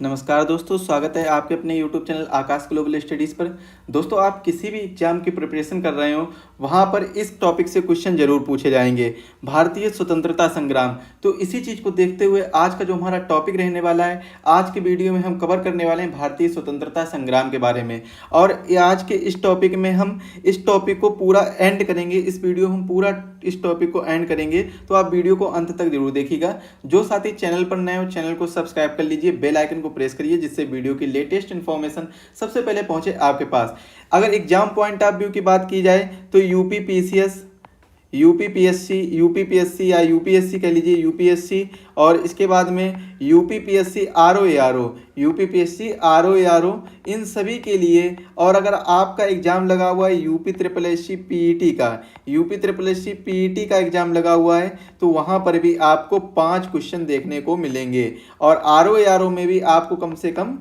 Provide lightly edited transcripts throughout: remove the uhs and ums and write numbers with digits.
नमस्कार दोस्तों, स्वागत है आपके अपने YouTube चैनल आकाश ग्लोबल स्टडीज़ पर। दोस्तों, आप किसी भी एग्जाम की प्रिपरेशन कर रहे हो, वहाँ पर इस टॉपिक से क्वेश्चन जरूर पूछे जाएंगे, भारतीय स्वतंत्रता संग्राम। तो इसी चीज़ को देखते हुए आज का जो हमारा टॉपिक रहने वाला है, आज के वीडियो में हम कवर करने वाले हैं भारतीय स्वतंत्रता संग्राम के बारे में। और आज के इस टॉपिक में हम इस टॉपिक को पूरा एंड करेंगे, इस वीडियो हम पूरा इस टॉपिक को एंड करेंगे, तो आप वीडियो को अंत तक जरूर देखिएगा। जो साथी चैनल पर नए हो, चैनल को सब्सक्राइब कर लीजिए, बेल आइकन को प्रेस करिए, जिससे वीडियो की लेटेस्ट इन्फॉर्मेशन सबसे पहले पहुंचे आपके पास। अगर एग्जाम पॉइंट ऑफ व्यू की बात की जाए तो यूपीपीएससी या यूपीएससी कह लीजिए, यूपीएससी, और इसके बाद में यूपीपीएससी आरओ, इन सभी के लिए। और अगर आपका एग्जाम लगा हुआ है यूपी पीईटी का एग्जाम लगा हुआ है, तो वहाँ पर भी आपको 5 क्वेश्चन देखने को मिलेंगे। और आरओ में भी आपको कम से कम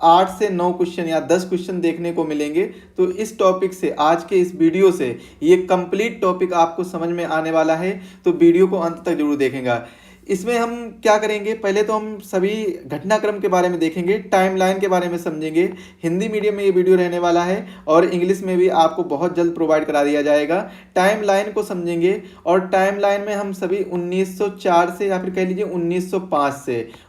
8 से 9 क्वेश्चन या 10 क्वेश्चन देखने को मिलेंगे। तो इस टॉपिक से, आज के इस वीडियो से, ये कंप्लीट टॉपिक आपको समझ में आने वाला है, तो वीडियो को अंत तक जरूर देखेंगे। इसमें हम क्या करेंगे, पहले तो हम सभी घटनाक्रम के बारे में देखेंगे, टाइमलाइन के बारे में समझेंगे। हिंदी मीडियम में ये वीडियो रहने वाला है और इंग्लिश में भी आपको बहुत जल्द प्रोवाइड करा दिया जाएगा। टाइमलाइन को समझेंगे, और टाइमलाइन में हम सभी 1904 से, या फिर कह लीजिए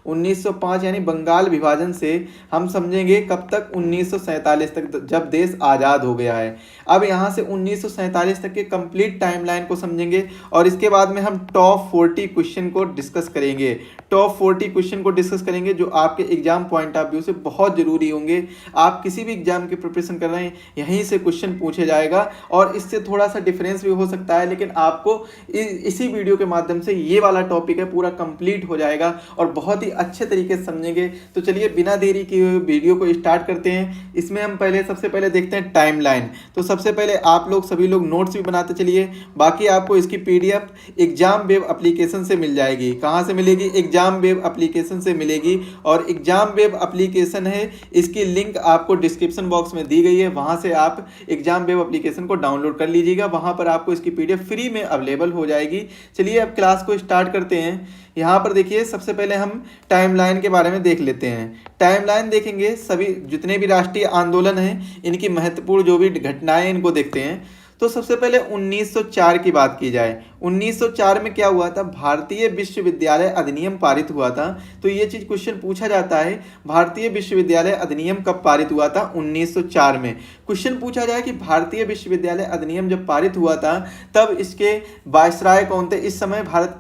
1905 यानी बंगाल विभाजन से हम समझेंगे कब तक, 1947 तक, जब देश आज़ाद हो गया है। अब यहाँ से 1947 तक के कंप्लीट टाइमलाइन को समझेंगे, और इसके बाद में हम टॉप 40 क्वेश्चन को डिस्कस करेंगे। टॉप 40 क्वेश्चन को डिस्कस करेंगे जो आपके एग्जाम पॉइंट ऑफ व्यू से बहुत जरूरी होंगे। आप किसी भी एग्जाम की प्रिपरेशन कर रहे हैं, यहीं से क्वेश्चन पूछे जाएगा, और इससे थोड़ा सा डिफरेंस भी हो सकता है, लेकिन आपको इसी वीडियो के माध्यम से ये वाला टॉपिक है पूरा कंप्लीट हो जाएगा और बहुत ही अच्छे तरीके से समझेंगे। तो चलिए बिना देरी के वीडियो को स्टार्ट करते हैं। इसमें हम सबसे पहले देखते हैं टाइमलाइन। तो सबसे पहले आप लोग सभी लोग नोट्स भी बनाते चलिए, बाकी आपको इसकी पीडीएफ एग्जाम वेब एप्लीकेशन से मिल जाएगी। कहाँ से मिलेगी? एग्जाम वेब एप्लीकेशन से मिलेगी। और एग्जाम वेब एप्लीकेशन है, इसकी लिंक आपको डिस्क्रिप्शन बॉक्स में दी गई है, वहाँ से आप एग्जाम वेब एप्लीकेशन को डाउनलोड कर लीजिएगा। वहाँ पर आपको इसकी पीडीएफ फ्री में अवेलेबल हो जाएगी। चलिए अब क्लास को स्टार्ट करते हैं। यहाँ पर देखिए, सबसे पहले हम टाइमलाइन के बारे में देख लेते हैं। टाइमलाइन देखेंगे, सभी जितने भी राष्ट्रीय आंदोलन हैं, इनकी महत्वपूर्ण जो भी घटनाएं, इनको देखते हैं। तो सबसे पहले 1904 की बात की जाए, 1904 में क्या हुआ था? भारतीय विश्वविद्यालय अधिनियम पारित हुआ था। तो ये चीज क्वेश्चन पूछा जाता है, भारतीय विश्वविद्यालय अधिनियम कब पारित हुआ था? 1904 में। क्वेश्चन पूछा जाए कि भारतीय विश्वविद्यालय अधिनियम जब पारित हुआ था, तब इसके वायसराय कौन थे? इस समय भारत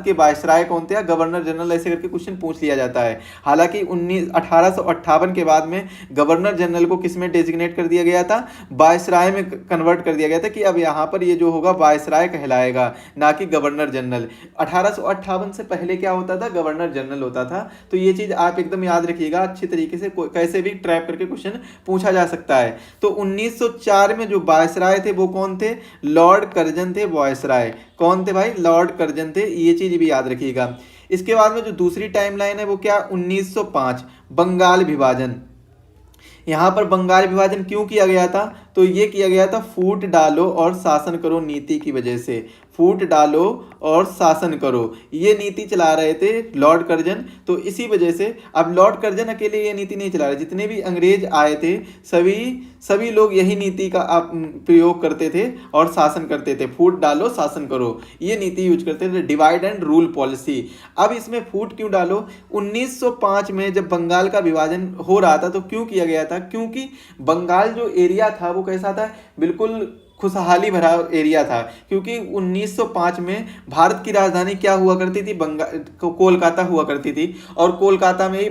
के वायसराय कौन थे, या गवर्नर जनरल, ऐसे करके क्वेश्चन पूछ लिया जाता है। हालांकि 1858 के बाद में गवर्नर जनरल को किस में डेजिग्नेट कर दिया गया था? वायसराय में कन्वर्ट कर दिया गया था, कि अब यहाँ पर ये जो होगा वायसराय कहलाएगा, ना कि गवर्नर जनरल। 1858 से पहले क्या होता था? गवर्नर जनरल होता था। तो ये चीज आप एकदम याद रखिएगा अच्छी तरीके से, कैसे भी ट्रैप करके क्वेश्चन पूछा जा सकता है। तो 1904 में जो वायसराय थे वो कौन थे? लॉर्ड कर्जन थे वायसराय। कौन थे भाई? लॉर्ड कर्जन थे। ये चीज भी याद रखिएगा। इसके बाद में जो दूसरी टाइमलाइन है वो क्या? 1905 बंगाल विभाजन। यहाँ पर बंगाल विभाजन क्यों किया गया था? तो ये किया गया था फूट डालो और शासन करो नीति की वजह से। फूट डालो और शासन करो, ये नीति चला रहे थे लॉर्ड कर्जन। तो इसी वजह से, अब लॉर्ड कर्जन अकेले ये नीति नहीं चला रहे, जितने भी अंग्रेज आए थे सभी लोग यही नीति का प्रयोग करते थे और शासन करते थे। फूट डालो शासन करो, ये नीति यूज करते थे, डिवाइड एंड रूल पॉलिसी। अब इसमें फूट क्यों डालो? 1905 में जब बंगाल का विभाजन हो रहा था, तो क्यों किया गया था? क्योंकि बंगाल जो एरिया था वो कैसा था? बिल्कुल खुशहाली भरा एरिया था। क्योंकि 1905 में भारत की राजधानी क्या हुआ करती थी? कोलकाता हुआ करती थी, और कोलकाता में ही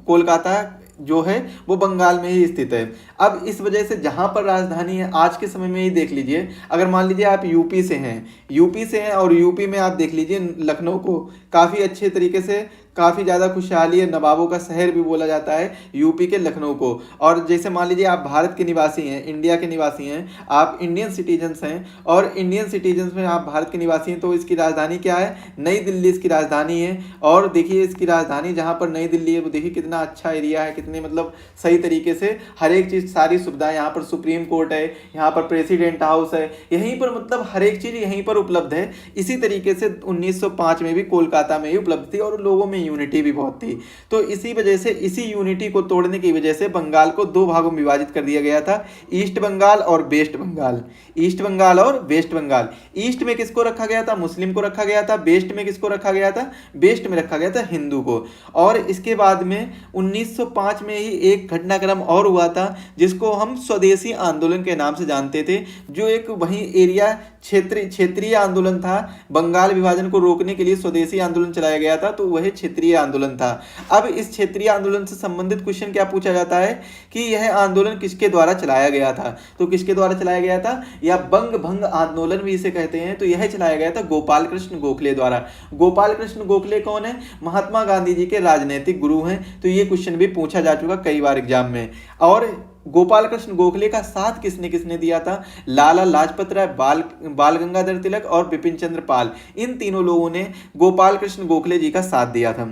कोलकाता जो है वो बंगाल में ही स्थित है। अब इस वजह से जहां पर राजधानी है, आज के समय में ही देख लीजिए, अगर मान लीजिए आप यूपी से हैं और यूपी में आप देख लीजिए लखनऊ को काफ़ी अच्छे तरीके से, काफ़ी ज़्यादा खुशहाली है, नवाबों का शहर भी बोला जाता है यूपी के लखनऊ को। और जैसे मान लीजिए आप भारत के निवासी हैं, इंडिया के निवासी हैं, आप इंडियन सिटीजन्स हैं, और इंडियन सिटीजन्स में आप भारत के निवासी हैं, तो इसकी राजधानी क्या है? नई दिल्ली इसकी राजधानी है। और देखिए इसकी राजधानी जहाँ पर नई दिल्ली है, वो देखिए कितना अच्छा एरिया है, कितने मतलब सही तरीके से हर एक चीज़, सारी सुविधाएं, यहाँ पर सुप्रीम कोर्ट है, यहाँ पर प्रेसिडेंट हाउस है, यहीं पर मतलब हर एक चीज़ यहीं पर उपलब्ध है। इसी तरीके से 1905 में भी कोलकाता में ही उपलब्ध थी और लोगों में यूनिटी भी बहुत थी। तो इसी वजह से, इसी यूनिटी को तोड़ने की वजह से बंगाल को दो भागों में विभाजित कर दिया गया था, ईस्ट बंगाल और वेस्ट बंगाल। ईस्ट बंगाल और वेस्ट बंगाल। ईस्ट में किसको रखा गया था? मुस्लिम को रखा गया था। वेस्ट में किसको रखा गया था? वेस्ट में रखा गया था हिंदू को। और इसके बाद में 1905 में ही एक घटनाक्रम और हुआ था जिसको हम स्वदेशी आंदोलन के नाम से जानते थे, जो एक वही एरिया क्षेत्रीय आंदोलन था। बंगाल विभाजन को रोकने के लिए स्वदेशी आंदोलन चलाया गया था, तो वह क्षेत्रीय आंदोलन था। अब इस क्षेत्रीय आंदोलन से संबंधित क्वेश्चन क्या पूछा जाता है कि यह आंदोलन किसके द्वारा चलाया गया था? तो किसके द्वारा चलाया गया था, या बंग भंग आंदोलन भी इसे कहते हैं, तो यह चलाया गया था गोपाल कृष्ण गोखले द्वारा। गोपाल कृष्ण गोखले कौन है? महात्मा गांधी जी के राजनीतिक गुरु हैं। तो ये क्वेश्चन भी पूछा जा चुका कई बार एग्जाम में। और गोपाल कृष्ण गोखले का साथ किसने किसने दिया था? लाला लाजपत राय, बाल गंगाधर तिलक और बिपिन चंद्र पाल। इन तीनों लोगों ने गोपाल कृष्ण गोखले जी का साथ दिया था।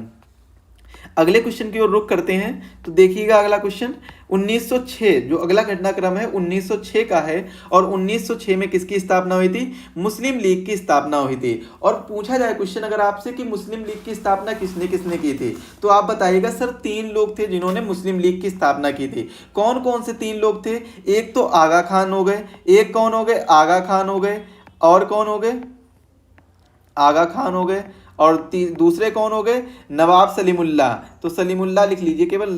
अगले क्वेश्चन की ओर रुख करते हैं। तो देखिएगा अगला क्वेश्चन 1906, जो अगला घटनाक्रम है 1906 का है। और 1906 में किसकी स्थापना हुई थी? मुस्लिम लीग की स्थापना हुई थी। और पूछा जाए क्वेश्चन अगर आपसे कि मुस्लिम लीग की स्थापना किसने किसने की थी, तो आप बताइएगा सर 3 लोग थे जिन्होंने मुस्लिम लीग की स्थापना की थी। कौन कौन से 3 लोग थे? एक तो आगा खान हो गए, एक कौन हो गए? आगा खान हो गए, और कौन हो गए? आगा खान हो गए, और दूसरे कौन हो गए? नवाब सलीमुल्लाह। तो सलीमुल्लाह लिख लीजिए, केवल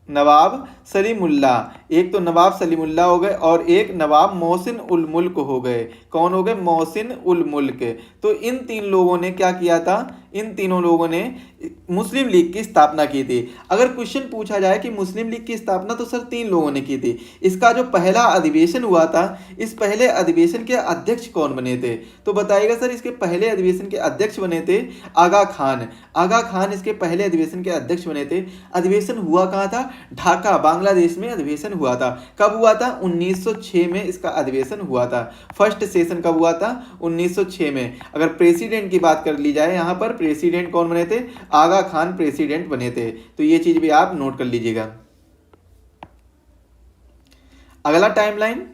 नवाब सलीमुल्लाह। एक तो नवाब सलीमुल्लाह हो गए और एक नवाब मोहसिन उल मुल्क हो गए। कौन हो गए? मोहसिन उल मुल्क। तो इन 3 लोगों ने क्या किया था? इन तीनों लोगों ने मुस्लिम लीग की स्थापना की थी। अगर क्वेश्चन पूछा जाए कि मुस्लिम लीग की स्थापना तो सर 3 लोगों ने की थी। इसका जो पहला अधिवेशन हुआ था, इस पहले अधिवेशन के अध्यक्ष कौन बने थे? तो बताइएगा सर, इसके पहले अधिवेशन के अध्यक्ष बने थे आगा खान। आगा खान इसके पहले अधिवेशन के अध्यक्ष बने थे। अधिवेशन हुआ कहाँ था? ढाका, बांग्लादेश में अधिवेशन हुआ था। कब हुआ था? 1906 में इसका अधिवेशन हुआ था। फर्स्ट सेशन कब हुआ था? 1906 में। अगर प्रेसिडेंट की बात कर ली जाए, यहाँ पर प्रेसिडेंट कौन बने थे? आगा खान प्रेसिडेंट बने थे। तो ये चीज भी आप नोट कर लीजिएगा। अगला टाइमलाइन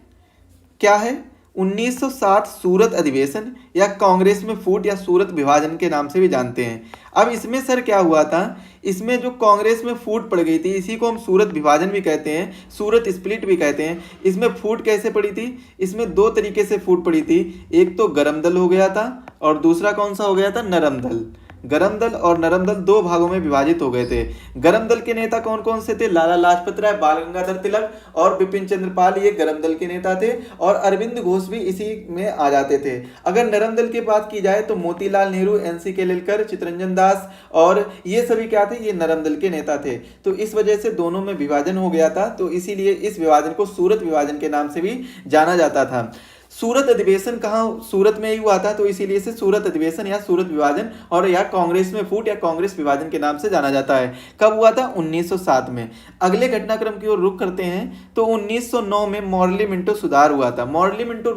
क्या है? 1960 सूरत अधिवेशन, या कांग्रेस में फूट, या सूरत विभाजन के नाम से भी जानते हैं। अब इसमें सर क्या हुआ था? इसमें जो कांग्रेस में फूट पड़ गई थी, इसी को हम सूरत विभाजन भी कहते हैं, सूरत स्प्लिट भी कहते हैं। इसमें फूट कैसे पड़ी थी? इसमें 2 तरीके से फूट पड़ी थी। एक तो गरम दल हो गया था, और दूसरा कौन सा हो गया था? नरम दल। गरम दल और नरम दल 2 भागों में विभाजित हो गए थे। गरम दल के नेता कौन कौन से थे? लाला लाजपत राय, बाल गंगाधर तिलक और बिपिन चंद्र पाल, ये गरम दल के नेता थे। और अरविंद घोष भी इसी में आ जाते थे। अगर नरम दल की बात की जाए तो मोतीलाल नेहरू, NC केलेलकर, चित्तरंजन दास, और ये सभी क्या थे? ये नरम दल के नेता थे। तो इस वजह से दोनों में विभाजन हो गया था। तो इसीलिए इस विभाजन को सूरत विभाजन के नाम से भी जाना जाता था। सूरत अधिवेशन कहाँ? सूरत में ही हुआ था। तो इसीलिए इसे सूरत अधिवेशन या सूरत विभाजन और या कांग्रेस में फूट या कांग्रेस विभाजन के नाम से जाना जाता है। कब हुआ था? 1907 में। अगले घटनाक्रम की ओर रुख करते हैं। तो 1909 में मॉर्ली मिंटो सुधार हुआ था। मॉर्ली मिंटो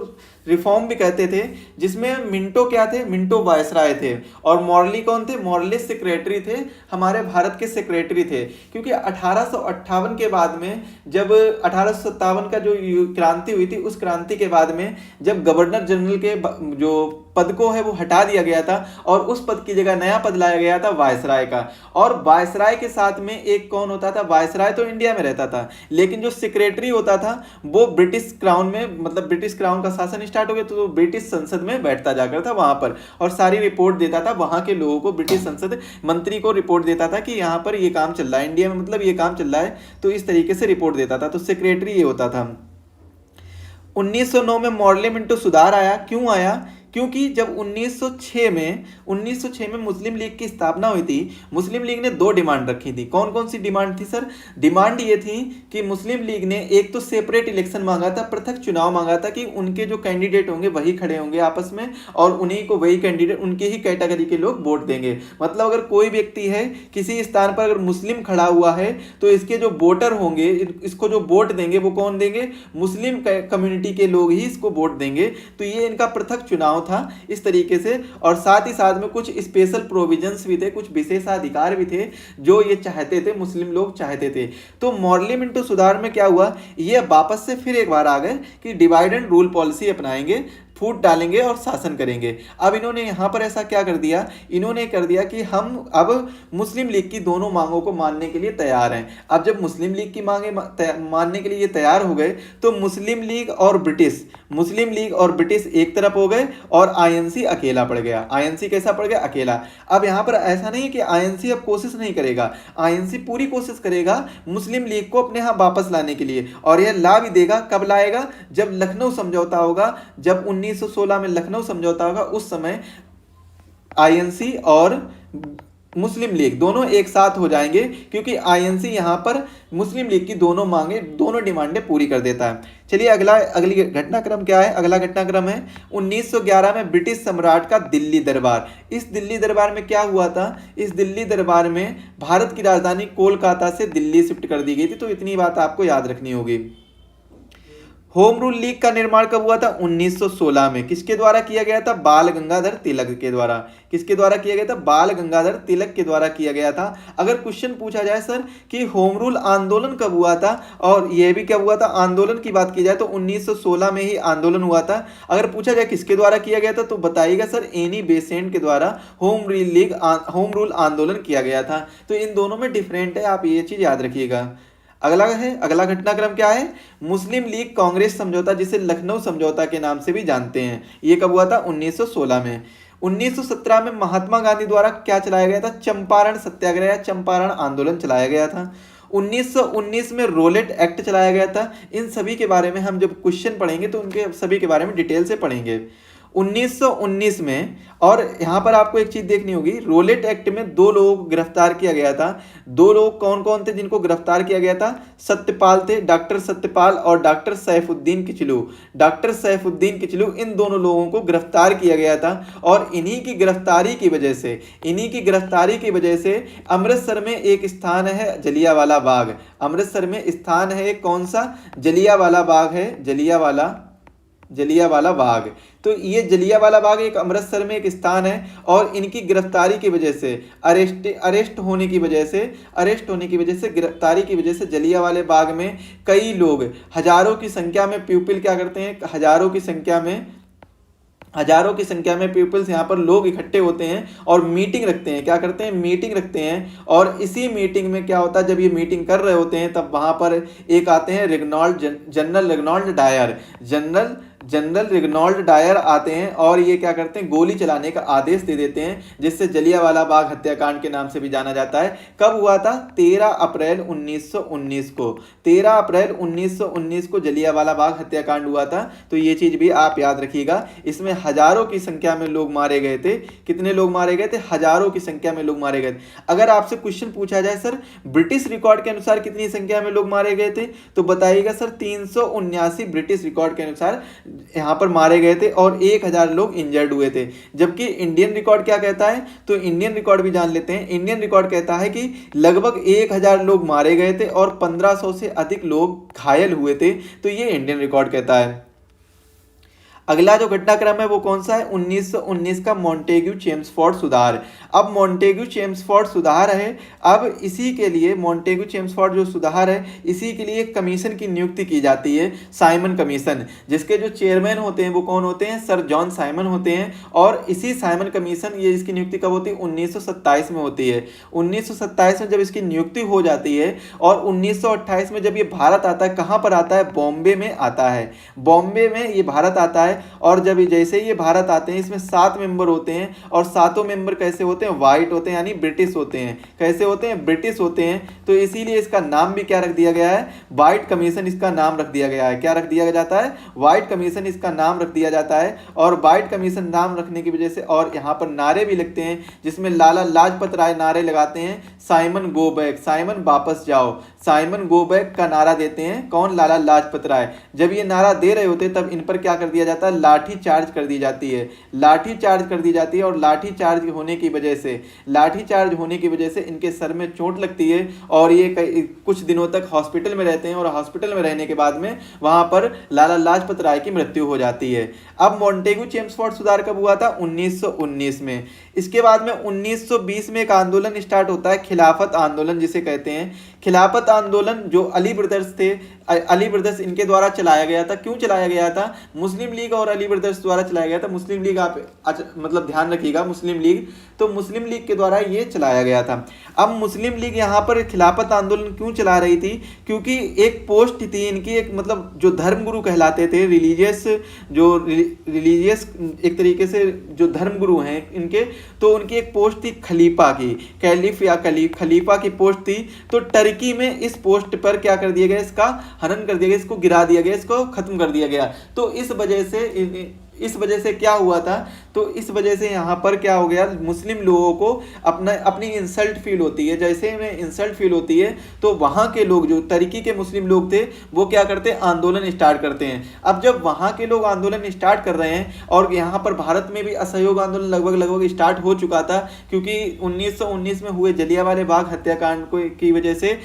रिफॉर्म भी कहते थे, जिसमें मिंटो क्या थे? मिंटो वायसराय थे। और मॉर्ली कौन थे? मॉर्ली सेक्रेटरी थे, हमारे भारत के सेक्रेटरी थे। क्योंकि 1858 के बाद में, जब 1857 का जो क्रांति हुई थी, उस क्रांति के बाद में जब गवर्नर जनरल के जो पद को है वो हटा दिया गया था, और उस पद की जगह नया पद लाया गया था वायसराय का। और वायसराय के साथ में एक कौन होता था? वायसराय तो इंडिया में रहता था, लेकिन जो सेक्रेटरी होता था वो ब्रिटिश क्राउन में, मतलब ब्रिटिश क्राउन का शासन स्टार्ट हो गया तो ब्रिटिश संसद में बैठता जाकर था वहां पर, और सारी रिपोर्ट देता था वहां के लोगों को। ब्रिटिश संसद मंत्री को रिपोर्ट देता था कि यहाँ पर ये काम चल रहा है, इंडिया में मतलब ये काम चल रहा है। तो इस तरीके से रिपोर्ट देता था। तो सेक्रेटरी ये होता था। 1909 में मॉर्ले मिंटो सुधार आया। क्यों आया? क्योंकि जब 1906 में मुस्लिम लीग की स्थापना हुई थी, मुस्लिम लीग ने 2 डिमांड रखी थी। कौन कौन सी डिमांड थी सर? डिमांड ये थी कि मुस्लिम लीग ने एक तो सेपरेट इलेक्शन मांगा था, पृथक चुनाव मांगा था, कि उनके जो कैंडिडेट होंगे वही खड़े होंगे आपस में, और उन्हीं को वही कैंडिडेट, उनके ही कैटेगरी के लोग वोट देंगे। मतलब अगर कोई व्यक्ति है किसी स्थान पर, अगर मुस्लिम खड़ा हुआ है, तो इसके जो वोटर होंगे, इसको जो वोट देंगे वो कौन देंगे? मुस्लिम कम्युनिटी के लोग ही इसको वोट देंगे। तो ये इनका पृथक चुनाव था इस तरीके से। और साथ ही साथ में कुछ स्पेशल प्रोविजंस भी थे, कुछ विशेषाधिकार भी थे जो ये चाहते थे, मुस्लिम लोग चाहते थे। तो मॉर्ली मिंटो सुधार में क्या हुआ? ये वापस से फिर एक बार आ गए कि डिवाइड एंड रूल पॉलिसी अपनाएंगे। फूट डालेंगे और शासन करेंगे। अब इन्होंने यहाँ पर ऐसा क्या कर दिया, इन्होंने कर दिया कि हम अब मुस्लिम लीग की दोनों मांगों को मानने के लिए तैयार हैं। अब जब मुस्लिम लीग की मांगे मानने के लिए ये तैयार हो गए तो मुस्लिम लीग और ब्रिटिश एक तरफ हो गए और आईएनसी अकेला पड़ गया। आईएनसी कैसा पड़ गया, अकेला। अब यहाँ पर ऐसा नहीं कि आईएनसी अब कोशिश नहीं करेगा, आईएनसी पूरी कोशिश करेगा मुस्लिम लीग को अपने यहाँ वापस लाने के लिए, और यह ला भी देगा। कब लाएगा, जब लखनऊ समझौता होगा, जब 1916 में लखनऊ समझौता होगा, उस समय आईएनसी और मुस्लिम लीग दोनों एक साथ हो जाएंगे, क्योंकि आईएनसी यहां पर मुस्लिम लीग की दोनों मांगे, दोनों डिमांडें पूरी कर देता है। चलिए अगली घटनाक्रम क्या है, अगला घटनाक्रम है 1911 में ब्रिटिश सम्राट का दिल्ली दरबार। इस दिल्ली दरबार में क्या हुआ था, इस दिल्ली दरबार में भारत की राजधानी कोलकाता से दिल्ली शिफ्ट कर दी गई थी, तो इतनी बात आपको याद रखनी होगी। होम रूल लीग का निर्माण कब हुआ था, 1916 में। किसके द्वारा किया गया था, बाल गंगाधर तिलक के द्वारा। किसके द्वारा किया गया था, बाल गंगाधर तिलक के द्वारा किया गया था। अगर क्वेश्चन पूछा जाए सर कि होम रूल आंदोलन कब हुआ था, और यह भी कब हुआ था, आंदोलन की बात की जाए तो 1916 में ही आंदोलन हुआ था। अगर पूछा जाए किसके द्वारा किया गया था, तो बताइएगा सर एनी बेसेंट के द्वारा होम रूल आंदोलन किया गया था। तो इन दोनों में डिफरेंट है, आप ये चीज याद रखिएगा। अगला घटनाक्रम क्या है, मुस्लिम लीग कांग्रेस समझौता, जिसे लखनऊ समझौता के नाम से भी जानते हैं। ये कब हुआ था, 1916 में। 1917 में महात्मा गांधी द्वारा क्या चलाया गया था, चंपारण सत्याग्रह या चंपारण आंदोलन चलाया गया था। 1919 में रोलेट एक्ट चलाया गया था। इन सभी के बारे में हम जब क्वेश्चन पढ़ेंगे तो उनके सभी के बारे में डिटेल से पढ़ेंगे। 1919 में, और यहाँ पर आपको एक चीज देखनी होगी, रोलेट एक्ट में 2 लोगों को गिरफ्तार किया गया था। 2 लोग कौन कौन थे जिनको गिरफ्तार किया गया था, सत्यपाल थे, डॉक्टर सत्यपाल और डॉक्टर सैफुद्दीन किचलू। डॉक्टर सैफुद्दीन किचलू, इन दोनों लोगों को गिरफ्तार किया गया था। और इन्हीं की गिरफ्तारी की वजह से अमृतसर में एक स्थान है जलियांवाला बाग। अमृतसर में स्थान है एक कौन सा, जलियांवाला बाग है, जलियांवाला बाग। तो ये जलियांवाला बाग एक अमृतसर में एक स्थान है, और इनकी गिरफ्तारी की वजह से, अरेस्ट होने की वजह से गिरफ्तारी की वजह से जलियांवाला बाग में कई लोग, हजारों की संख्या में पीपल क्या करते हैं, हजारों की संख्या में पीपल्स यहाँ पर लोग इकट्ठे होते हैं और मीटिंग रखते हैं। क्या करते हैं, मीटिंग रखते हैं। और इसी मीटिंग में क्या होता है, जब ये मीटिंग कर रहे होते हैं तब वहां पर एक आते हैं जनरल रिगनॉल्ड डायर आते हैं, और ये क्या करते हैं, गोली चलाने का आदेश दे देते हैं, जिससे जलियांवाला बाग हत्याकांड के नाम से भी जाना जाता है। कब हुआ था, 13 अप्रैल 1919 को। 13 अप्रैल 1919 को जलियांवाला बाग हत्याकांड हुआ था। तो ये चीज भी आप याद रखिएगा। इसमें हजारों की संख्या में लोग मारे गए थे। कितने लोग मारे गए थे, हजारों की संख्या में लोग मारे गए थे। अगर आपसे क्वेश्चन पूछा जाए सर ब्रिटिश रिकॉर्ड के अनुसार कितनी संख्या में लोग मारे गए थे, तो बताइएगा सर 379 ब्रिटिश रिकॉर्ड के अनुसार यहां पर मारे गए थे, और 1000 लोग इंजर्ड हुए थे। जबकि इंडियन रिकॉर्ड क्या कहता है, तो इंडियन रिकॉर्ड भी जान लेते हैं। इंडियन रिकॉर्ड कहता है कि लगभग 1000 लोग मारे गए थे और 1500 से अधिक लोग घायल हुए थे। तो ये इंडियन रिकॉर्ड कहता है। अगला जो घटनाक्रम है वो कौन सा है, 1919 का मॉन्टेग्यू चेम्सफोर्ड सुधार। अब मॉन्टेग्यू चेम्सफोर्ड सुधार है, अब इसी के लिए मॉन्टेग्यू चेम्सफोर्ड जो सुधार है, इसी के लिए एक कमीशन की नियुक्ति की जाती है, साइमन कमीशन, जिसके जो चेयरमैन होते हैं वो कौन होते हैं, सर जॉन साइमन होते हैं। और इसी साइमन कमीशन, ये इसकी नियुक्ति कब होती है, 1927 में होती है। 1927 में जब इसकी नियुक्ति हो जाती है, और 1928 में जब ये भारत आता है, कहाँ पर आता है, बॉम्बे में आता है। बॉम्बे में ये भारत आता है। और जब जैसे ही ये भारत आते हैं, इसमें 7 मेंबर होते हैं, और 7 मेंबर कैसे होते हैं, व्हाइट होते हैं, यानी ब्रिटिश होते हैं। कैसे होते हैं, ब्रिटिश होते हैं। तो इसीलिए इसका नाम भी क्या रख दिया गया है, व्हाइट कमीशन इसका नाम रख दिया गया है। क्या रख दिया जाता है, व्हाइट कमीशन इसका नाम रख दिया जाता है। और व्हाइट कमीशन नाम रखने की वजह से, और यहाँ पर नारे भी लगते हैं, जिसमें लाला लाजपत राय नारे लगाते हैं, साइमन गो बैक, साइमन वापस जाओ, साइमन गो बैक का नारा देते हैं। कौन, लाला लाजपत राय। जब ये नारा दे रहे होते तब इन पर क्या कर दिया जाता है, लाठी चार्ज कर दी जाती है। लाठी चार्ज कर दी जाती है, और लाठी चार्ज होने की वजह से इनके सर में चोट लगती है, और ये कुछ दिनों तक हॉस्पिटल में रहते हैं, और हॉस्पिटल में रहने के बाद में वहां पर लाला लाजपत राय की मृत्यु हो जाती है। अब मॉन्टेग्यू चेम्सफोर्ड सुधार कब हुआ था, 1919 में। इसके बाद में 1920 में एक आंदोलन स्टार्ट होता है, खिलाफत आंदोलन जिसे कहते हैं। खिलाफत आंदोलन जो अली ब्रदर्स थे, अली ब्रदर्स इनके द्वारा चलाया गया था। क्यों चलाया गया था, मुस्लिम लीग लीग और अली ब्रदर्स द्वारा चलाया गया था। मुस्लिम लीग आप मतलब ध्यान रखिएगा, मुस्लिम लीग, तो मुस्लिम लीग के द्वारा ये चलाया गया था। अब मुस्लिम लीग यहाँ पर खिलाफत आंदोलन क्यों चला रही थी? क्योंकि एक पोस्ट थी इनकी, एक मतलब जो धर्मगुरु कहलाते थे, रिलीजियस एक तरीके से जो धर्मगुरु हैं इनके, तो उनकी एक पोस्ट थी खलीफा की, कैलिफ या खलीफा की पोस्ट थी। तो टर्की में इस पोस्ट पर क्या कर दिया गया, इसका हनन कर दिया गया, इसको गिरा दिया गया, इसको खत्म कर दिया गया। तो इस वजह से क्या हुआ था, तो इस वजह से यहाँ पर क्या हो गया, मुस्लिम लोगों को अपनी इंसल्ट फील होती है। जैसे उन्हें इंसल्ट फील होती है तो वहाँ के लोग, जो टर्की के मुस्लिम लोग थे, वो क्या करते हैं, आंदोलन स्टार्ट करते हैं। अब जब वहाँ के लोग आंदोलन स्टार्ट कर रहे हैं, और यहाँ पर भारत में भी असहयोग आंदोलन लगभग स्टार्ट हो चुका था, क्योंकि 1919 में हुए जलियांवाला बाग हत्याकांड की वजह से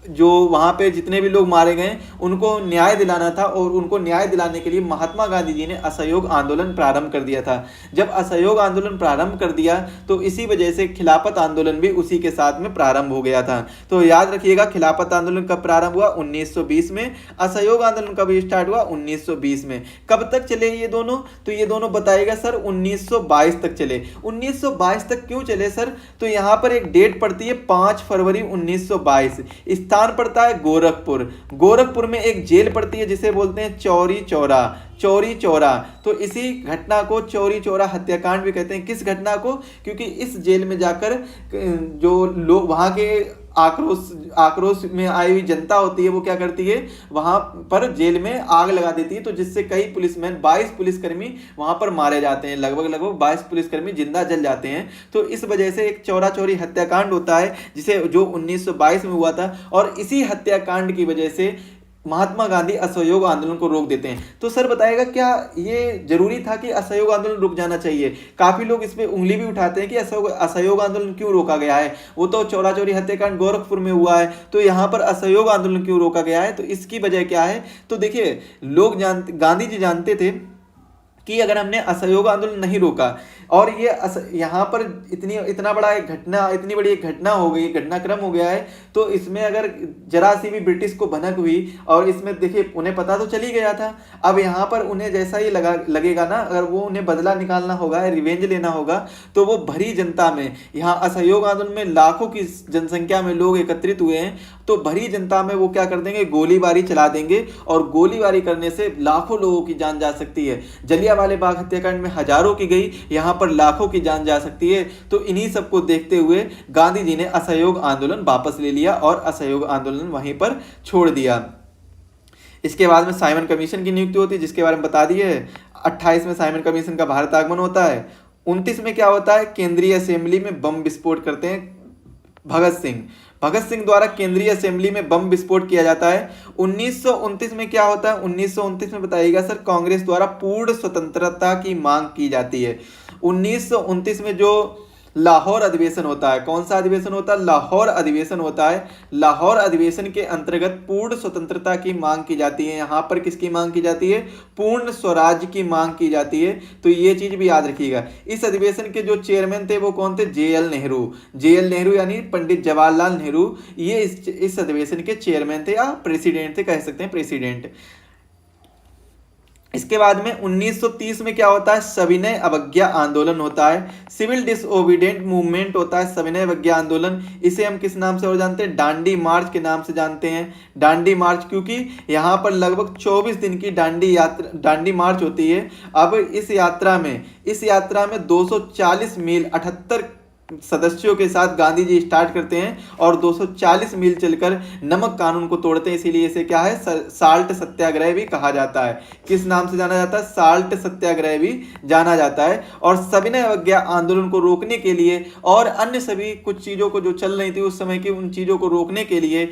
जो वहाँ पे जितने भी लोग मारे गए उनको न्याय दिलाना था, और उनको न्याय दिलाने के लिए महात्मा गांधी जी ने असहयोग आंदोलन प्रारंभ कर दिया था। जब असहयोग आंदोलन प्रारंभ कर दिया तो इसी वजह से खिलाफत आंदोलन भी उसी के साथ में प्रारंभ हो गया था। तो याद रखिएगा, खिलाफत आंदोलन कब प्रारंभ हुआ, 1920 में। असहयोग आंदोलन कब स्टार्ट हुआ, 1920 में। कब तक चले ये दोनों, तो ये दोनों बताइएगा सर 1922 तक चले। 1922 तक क्यों चले सर, तो यहाँ पर एक डेट पड़ती है 5 फरवरी 1922। स्थान पड़ता है गोरखपुर। गोरखपुर में एक जेल पड़ती है जिसे बोलते हैं चौरी चौरा। तो इसी घटना को चौरी चौरा हत्याकांड भी कहते हैं। किस घटना को, क्योंकि इस जेल में जाकर जो लोग वहां के आक्रोश में आई हुई जनता होती है, वो क्या करती है, वहां पर जेल में आग लगा देती है, तो जिससे कई पुलिसमैन 22 पुलिसकर्मी वहां पर मारे जाते हैं। लगभग 22 पुलिसकर्मी जिंदा जल जाते हैं। तो इस वजह से एक चौरा चौरी हत्याकांड होता है, जिसे जो 1922 में हुआ था, और इसी हत्याकांड की वजह से महात्मा गांधी असहयोग आंदोलन को रोक देते हैं। तो सर बताएगा, क्या ये जरूरी था कि असहयोग आंदोलन रुक जाना चाहिए? काफी लोग इस पे उंगली भी उठाते हैं कि असहयोग आंदोलन क्यों रोका गया है, वो तो चौरा चौरी हत्याकांड गोरखपुर में हुआ है, तो यहाँ पर असहयोग आंदोलन क्यों रोका गया है? तो इसकी वजह क्या है, तो देखिए, गांधी जी जानते थे कि अगर हमने असहयोग आंदोलन नहीं रोका, और ये यहाँ पर इतना बड़ा इतनी बड़ी एक घटना हो गई, घटनाक्रम हो गया है, तो इसमें अगर जरा सी भी ब्रिटिश को भनक हुई, और इसमें देखिए उन्हें पता तो चली गया था, अब यहाँ पर उन्हें जैसा ही लगेगा ना, अगर वो उन्हें बदला निकालना होगा, रिवेंज लेना होगा, तो वो भरी जनता में, यहाँ असहयोग आंदोलन में लाखों की जनसंख्या में लोग एकत्रित हुए हैं, तो भरी जनता में वो क्या कर देंगे, गोलीबारी चला देंगे, और गोलीबारी करने से लाखों लोगों की जान जा सकती है। जलियांवाला बाग हत्याकांड में हजारों की गई, यहाँ पर लाखों की जान जा सकती है। तो इन्हीं सबको देखते हुए गांधी जी ने असहयोग आंदोलन वापस ले लिया, और असहयोग आंदोलन वहीं पर छोड़ दिया। इसके बाद में साइमन कमीशन की नियुक्ति होती है, जिसके बारे में बता दिए। 28 में साइमन कमीशन का भारत आगमन होता है। 29 में क्या होता है, केंद्रीय असेंबली में बम विस्फोट करते हैं भगत सिंह द्वारा केंद्रीय असेंबली में बम विस्फोट किया जाता है। 1929 में क्या होता है, 1929 में बताइएगा सर, कांग्रेस द्वारा पूर्ण स्वतंत्रता की मांग की जाती है। 1929 में जो लाहौर अधिवेशन होता है, कौन सा अधिवेशन होता है, लाहौर अधिवेशन होता है। लाहौर अधिवेशन के अंतर्गत पूर्ण स्वतंत्रता की मांग की जाती है। यहाँ पर किसकी मांग की जाती है, पूर्ण स्वराज की मांग की जाती है। तो ये चीज भी याद रखिएगा। इस अधिवेशन के जो चेयरमैन थे वो कौन थे, JL नेहरू यानी पंडित जवाहरलाल नेहरू, ये इस अधिवेशन के चेयरमैन थे, या प्रेसिडेंट थे, कह सकते हैं प्रेसिडेंट। इसके बाद में 1930 में क्या होता है, सविनय अवज्ञा आंदोलन होता है। सिविल डिसओबीडिएंट मूवमेंट होता है, सविनय अवज्ञा आंदोलन। इसे हम किस नाम से और जानते हैं, डांडी मार्च के नाम से जानते हैं। डांडी मार्च, क्योंकि यहाँ पर लगभग 24 दिन की डांडी मार्च होती है। अब इस यात्रा में 240 मील 78 सदस्यों के साथ गांधी जी स्टार्ट करते हैं, और 240 मील चलकर नमक कानून को तोड़ते हैं। इसीलिए इसे क्या है, साल्ट सत्याग्रह भी कहा जाता है। किस नाम से जाना जाता है, साल्ट सत्याग्रह भी जाना जाता है। और सविनय अवज्ञा आंदोलन को रोकने के लिए, और अन्य सभी कुछ चीजों को जो चल रही थी उस समय की, उन चीजों को रोकने के लिए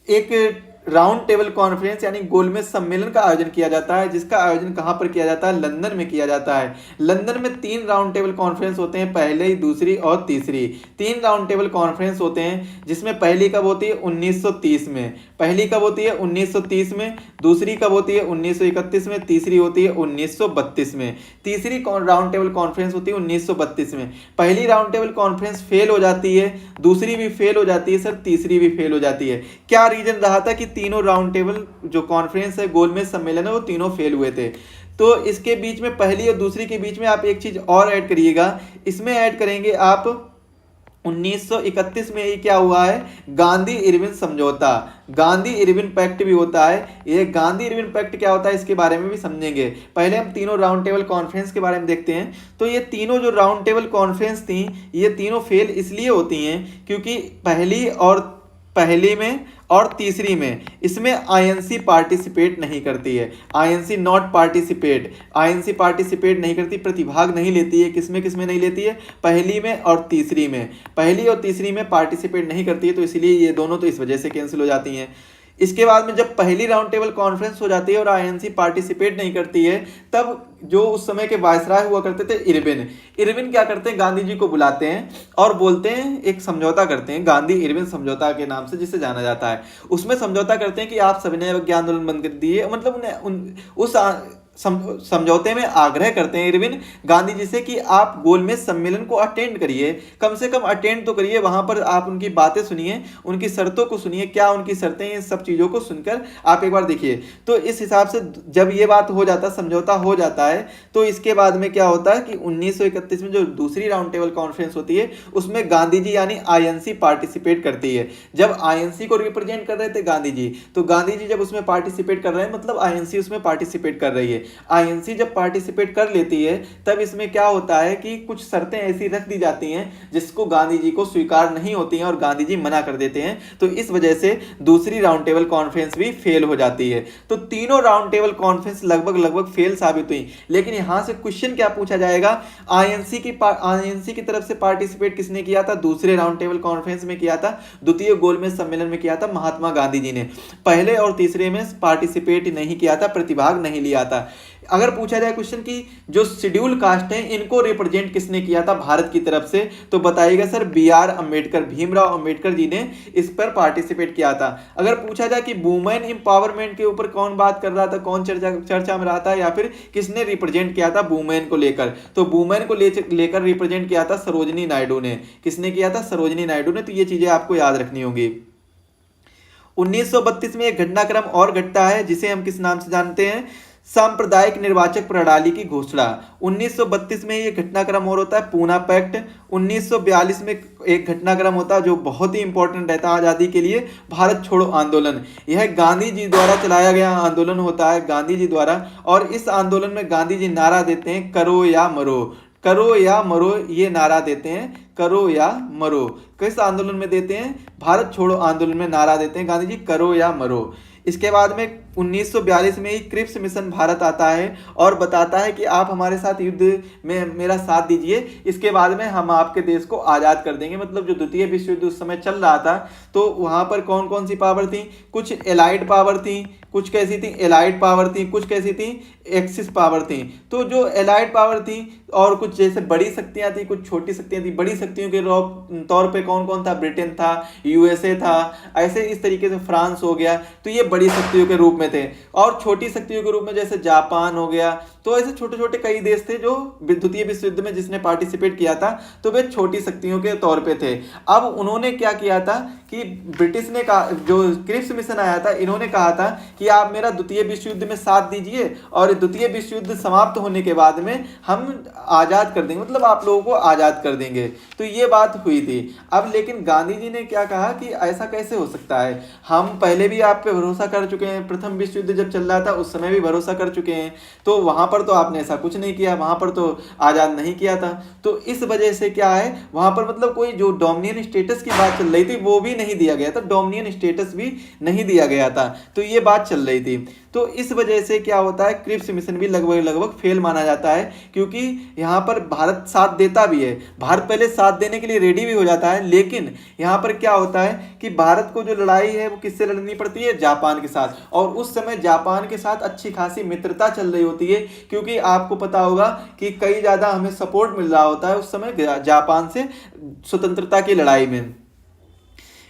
एक राउंड टेबल कॉन्फ्रेंस यानी गोलमेज सम्मेलन का आयोजन किया जाता है, जिसका आयोजन कहां पर किया जाता है, लंदन में किया जाता है। लंदन में 3 राउंड टेबल कॉन्फ्रेंस होते हैं, पहले, दूसरी और तीसरी। 3 राउंड टेबल कॉन्फ्रेंस होते हैं, जिसमें पहली कब होती है, 1930 में। पहली कब होती है, 1930 में। दूसरी कब होती है, 1931 में। तीसरी होती है 1932 में। तीसरी राउंड टेबल कॉन्फ्रेंस होती है 1932 में। पहली राउंड टेबल कॉन्फ्रेंस फेल हो जाती है, दूसरी भी फेल हो जाती है सर, तीसरी भी फेल हो जाती है। क्या रीजन रहा था कि तीनों राउंड टेबल जो कॉन्फ्रेंस है, गोलमेज सम्मेलन है, वो तीनों फेल हुए थे? तो इसके बीच में पहली और दूसरी के बीच में आप एक चीज और ऐड करिएगा, इसमें ऐड करेंगे आप 1931 में ये क्या हुआ है, गांधी इरविन समझौता, गांधी इरविन पैक्ट भी होता है। ये गांधी इरविन पैक्ट क्या होता है इसके बारे में भी समझेंगे। पहले हम तीनों राउंड टेबल कॉन्फ्रेंस के बारे में देखते हैं। तो ये तीनों जो राउंड टेबल कॉन्फ्रेंस थी, ये तीनों फेल इसलिए होती हैं क्योंकि पहली में और तीसरी में इसमें आईएनसी पार्टिसिपेट नहीं करती है, INC not participate, INC participate नहीं करती, प्रतिभाग नहीं लेती है। किसमें नहीं लेती है, पहली में और तीसरी में, पहली और तीसरी में पार्टिसिपेट नहीं करती है, तो इसलिए ये दोनों तो इस वजह से कैंसिल हो जाती हैं। इसके बाद में जब पहली राउंड टेबल कॉन्फ्रेंस हो जाती है और आईएनसी पार्टिसिपेट नहीं करती है, तब जो उस समय के वायसराय हुआ करते थे इरविन क्या करते हैं, गांधी जी को बुलाते हैं और बोलते हैं, एक समझौता करते हैं, गांधी इरविन समझौता के नाम से जिसे जाना जाता है। उसमें समझौता करते हैं कि आप सविनय अवज्ञा आंदोलन बंद कर दिए, मतलब उस समझौते में आग्रह करते हैं इरविन गांधी जी से कि आप गोलमेज सम्मेलन को अटेंड करिए, कम से कम अटेंड तो करिए, वहां पर आप उनकी बातें सुनिए, उनकी शर्तों को सुनिए, क्या उनकी शर्तें, ये सब चीजों को सुनकर आप एक बार देखिए। तो इस हिसाब से जब ये बात हो जाता, समझौता हो जाता है, तो इसके बाद में क्या होता है कि 1931 में जो दूसरी राउंड टेबल कॉन्फ्रेंस होती है उसमें गांधी जी यानी आईएनसी पार्टिसिपेट करती है। जब आईएनसी को रिप्रेजेंट कर रहे थे गांधी जी, तो गांधी जी जब उसमें पार्टिसिपेट कर रहे हैं मतलब आईएनसी उसमें पार्टिसिपेट कर रही है। आईएनसी जब पार्टिसिपेट कर लेती है तब इसमें क्या होता है कि कुछ शर्तें ऐसी रख दी जाती हैं जिसको गांधी जी को स्वीकार नहीं होती हैं और गांधी जी मना कर देते हैं। तो इस वजह से दूसरी राउंड टेबल कॉन्फ्रेंस भी फेल हो जाती है। तो तीनों राउंड टेबल कॉन्फ्रेंस लगभग फेल साबित हुई। लेकिन यहां से क्वेश्चन क्या पूछा जाएगा, आईएनसी की तरफ से पार्टिसिपेट किसने किया था, दूसरे राउंड टेबल कॉन्फ्रेंस में किया था, द्वितीय गोलमेज सम्मेलन में किया था महात्मा गांधी जी ने। पहले और तीसरे में पार्टिसिपेट नहीं किया था, प्रतिभाग नहीं लिया था। अगर पूछा जाए क्वेश्चन की जो शेड्यूल कास्ट है इनको रिप्रेजेंट किसने किया था भारत की तरफ से, तो बताइएगा सर BR अम्बेडकर, भीमराव अम्बेडकर जी ने इस पर पार्टिसिपेट किया था। अगर पूछा जाए कि वुमेन एम्पावरमेंट के ऊपर कौन बात कर रहा था, कौन चर्चा में रहा था या फिर किसने रिप्रेजेंट किया था वुमेन को लेकर, तो वुमेन को लेकर रिप्रेजेंट किया था सरोजिनी नायडू ने। किसने किया था, सरोजिनी नायडू ने। तो ये चीजें आपको याद रखनी होंगी। 1932 में एक घटनाक्रम और घटता है जिसे हम किस नाम से जानते हैं, सांप्रदायिक निर्वाचक प्रणाली की घोषणा। 1932 में ये घटनाक्रम और होता है पूना पैक्ट। 1942 में एक घटनाक्रम होता है जो बहुत ही इंपॉर्टेंट रहता है आज़ादी के लिए, भारत छोड़ो आंदोलन। यह गांधी जी द्वारा चलाया गया आंदोलन होता है, गांधी जी द्वारा। और इस आंदोलन में गांधी जी नारा देते हैं करो या मरो, करो या मरो, ये नारा देते हैं, करो या मरो। किस आंदोलन में देते हैं, भारत छोड़ो आंदोलन में नारा देते हैं गांधी जी, करो या मरो। इसके बाद में 1942 में ही क्रिप्स मिशन भारत आता है और बताता है कि आप हमारे साथ युद्ध में मेरा साथ दीजिए, इसके बाद में हम आपके देश को आज़ाद कर देंगे। मतलब जो द्वितीय विश्व युद्ध उस समय चल रहा था, तो वहाँ पर कौन कौन सी पावर थी, कुछ एलाइड पावर थी, कुछ कैसी थी, एलाइड पावर थी, कुछ कैसी थी, एक्सिस पावर थी। तो जो एलाइड पावर थी और कुछ जैसे बड़ी शक्तियाँ थी, कुछ छोटी शक्तियाँ थी। बड़ी शक्तियों के तौर पे कौन कौन था, ब्रिटेन था, USA था, ऐसे इस तरीके से फ्रांस हो गया, तो ये बड़ी शक्तियों के रूप में थे। और छोटी शक्तियों के रूप में जैसे जापान हो गया, तो ऐसे छोटे छोटे कई देश थे जो द्वितीय विश्व युद्ध में जिसने पार्टिसिपेट किया था, तो वे छोटी शक्तियों के तौर पे थे। अब उन्होंने क्या किया था कि ब्रिटिश ने कहा, जो क्रिप्स मिशन आया था, इन्होंने कहा था कि आप मेरा द्वितीय विश्व युद्ध में साथ दीजिए और द्वितीय विश्व युद्ध समाप्त होने के बाद में हम आज़ाद कर देंगे, मतलब आप लोगों को आज़ाद कर देंगे। तो ये बात हुई थी। अब लेकिन गांधी जी ने क्या कहा कि ऐसा कैसे हो सकता है, हम पहले भी आप पे भरोसा कर चुके हैं, प्रथम विश्व युद्ध जब चल रहा था उस समय भी भरोसा कर चुके हैं, तो वहां पर तो आपने ऐसा कुछ नहीं किया, वहां पर तो आज़ाद नहीं किया था। तो इस वजह से क्या है, वहां पर मतलब कोई जो डोमिनियन स्टेटस की बात चल रही थी वो भी नहीं दिया गया था, डोमिनियन स्टेटस भी नहीं दिया गया था, तो ये बात चल रही थी। तो इस वजह से क्या होता है, क्रिप्स मिशन भी लगभग फेल माना जाता है, क्योंकि यहाँ पर भारत साथ देता भी है, भारत पहले साथ देने के लिए रेडी भी हो जाता है, लेकिन यहाँ पर क्या होता है कि भारत को जो लड़ाई है वो किससे लड़नी पड़ती है, जापान के साथ। और उस समय जापान के साथ अच्छी खासी मित्रता चल रही होती है, क्योंकि आपको पता होगा कि कई ज़्यादा हमें सपोर्ट मिल रहा होता है उस समय जापान से स्वतंत्रता की लड़ाई में।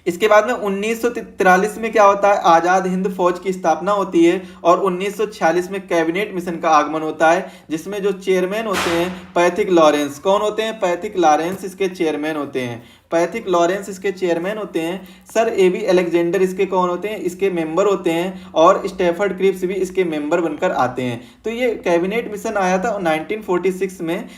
इसके बाद में 1943 में क्या होता है, आज़ाद हिंद फौज की स्थापना होती है और 1946 में कैबिनेट मिशन का आगमन होता है, जिसमें जो चेयरमैन होते हैं पैथिक लॉरेंस। कौन होते हैं, पैथिक लॉरेंस इसके चेयरमैन होते हैं। पैथिक लॉरेंस इसके चेयरमैन होते हैं, सर एबी अलेक्जेंडर इसके कौन होते हैं, इसके मेंबर होते हैं, और स्टैफर्ड क्रिप्स भी इसके मेंबर बनकर आते हैं। तो ये कैबिनेट मिशन आया था 1946 में,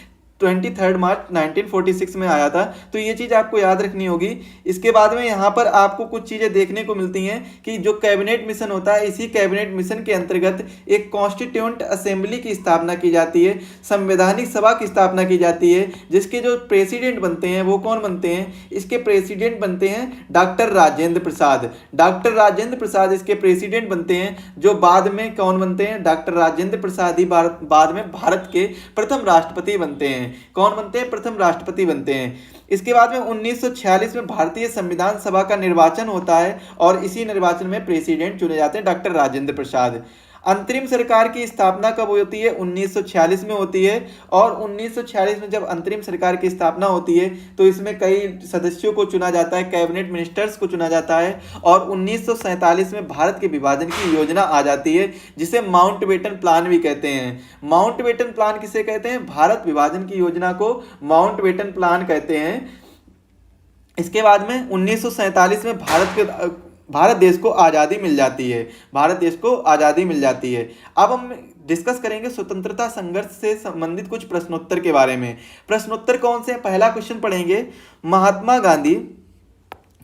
23 मार्च 1946 में आया था। तो ये चीज़ आपको याद रखनी होगी। इसके बाद में यहाँ पर आपको कुछ चीज़ें देखने को मिलती हैं कि जो कैबिनेट मिशन होता है, इसी कैबिनेट मिशन के अंतर्गत एक कॉन्स्टिट्यूएंट असेंबली की स्थापना की जाती है, संवैधानिक सभा की स्थापना की जाती है, जिसके जो प्रेसिडेंट बनते हैं वो कौन बनते हैं, इसके प्रेसिडेंट बनते हैं डॉक्टर राजेंद्र प्रसाद। डॉक्टर राजेंद्र प्रसाद इसके प्रेसिडेंट बनते हैं, जो बाद में कौन बनते हैं, डॉक्टर राजेंद्र प्रसाद ही बाद में भारत के प्रथम राष्ट्रपति बनते हैं। कौन बनते हैं, प्रथम राष्ट्रपति बनते हैं। इसके बाद में 1946 में भारतीय संविधान सभा का निर्वाचन होता है और इसी निर्वाचन में प्रेसिडेंट चुने जाते हैं डॉक्टर राजेंद्र प्रसाद। अंतरिम सरकार की स्थापना कब होती है, 1946 में होती है। और 1946 में जब अंतरिम सरकार की स्थापना होती है तो इसमें कई सदस्यों को चुना जाता है, कैबिनेट मिनिस्टर्स को चुना जाता है। और 1947 में भारत के विभाजन की योजना आ जाती है, जिसे माउंटबेटन प्लान भी कहते हैं। माउंटबेटन प्लान किसे कहते हैं, भारत विभाजन की योजना को माउंटबेटन प्लान कहते हैं। इसके बाद में 1947 में भारत देश को आज़ादी मिल जाती है, भारत देश को आज़ादी मिल जाती है। अब हम डिस्कस करेंगे स्वतंत्रता संघर्ष से संबंधित कुछ प्रश्नोत्तर के बारे में। प्रश्नोत्तर कौन से हैं, पहला क्वेश्चन पढ़ेंगे महात्मा गांधी,